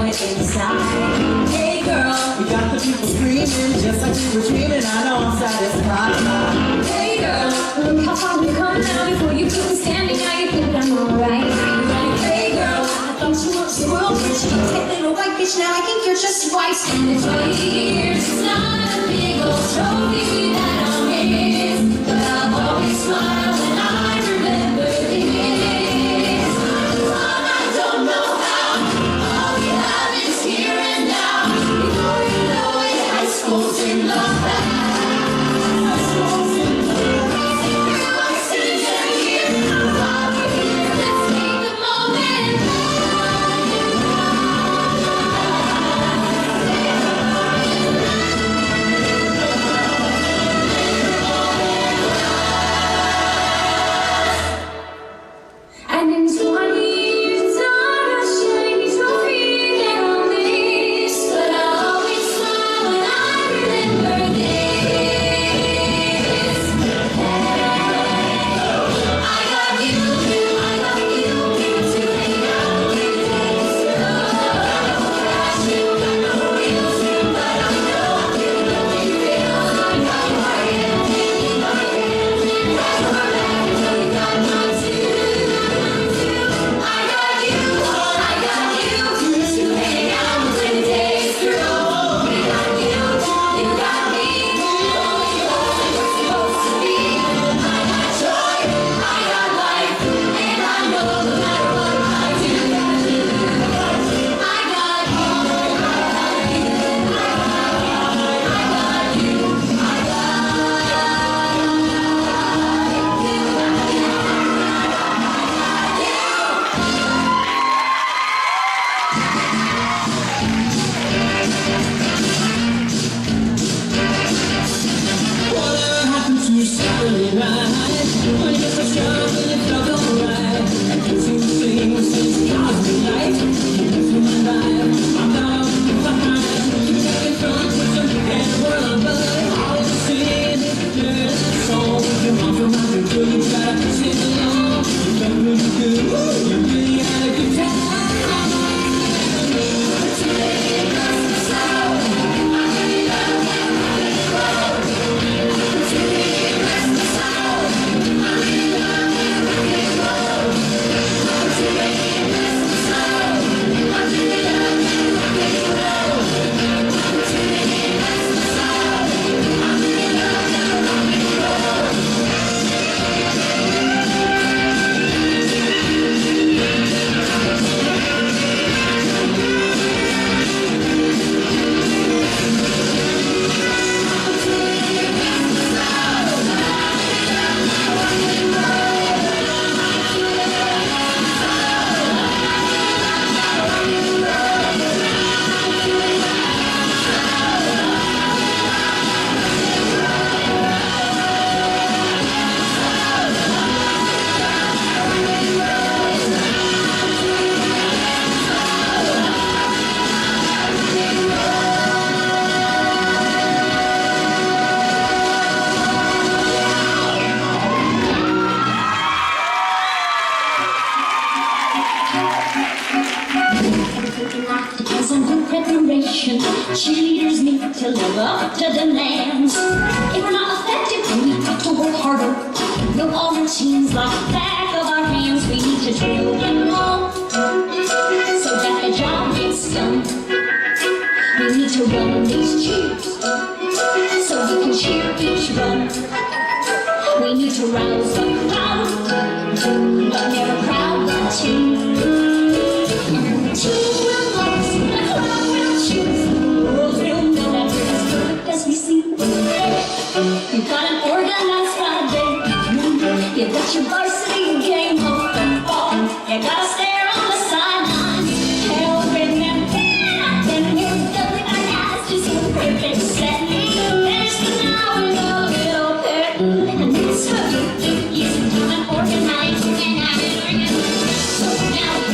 it inside. Hey girl, We got the people screaming, just like we were dreaming. I know I'm satisfied. hey girl, look how far we've come now. Before you put me standing, now you think I'm alright. Hey girl, I thought you were spoiled, but you take little white bitch. Now I think you're just white. And it's 20 years, it's not a big old trophy that I'll miss, but I'll always smile when I remember this. I don't know how, all we have is here and now. Before you know it, high school's in the past. High school's in the past. I'm sitting here, while we're here, let's take the moment. And in 20 years, not a shiny trophy that I'll miss, but I'll always smile when I remember this. I got you to hang out with days. Crash you, got no real soon, but I know you feel like I'm right. Taking my hand, right for back until you got my too. I got you to hang out when the day's through. We got you got me. Only we're supposed to be. I got joy, I got life, and I know no matter what I do, I got you. Whatever happened to Saturday night? When you were young and it felt alright. And kissing things since cosmic light. Into my life, I'm down to behind. You got me drunk with some big world, but all you see is a dirty soul. Your mom from out the good, you try to sing along. You felt really good, you really had a good time. Some good preparation. Cheerleaders need to live up to demands. If we're not effective, then we have to work harder. Know all routines like the back of our hands. We need to drill them all so that the job gets done. We need to run these cheers so we can cheer each run. We need to rouse the crowd, but never crowd the team. And the team will lose, the crowd will choose. The world will know that we're as perfect as we seem. You've got an organized Friday. You got your varsity game of football. You gotta stare on the sidelines. Helping them and you're building our guys to see a perfect set. There's the now and a little bit. And it's what you do. An organized and so now we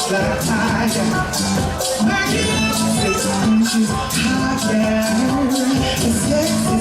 black tiger. Back in the 6 inches higher. The sex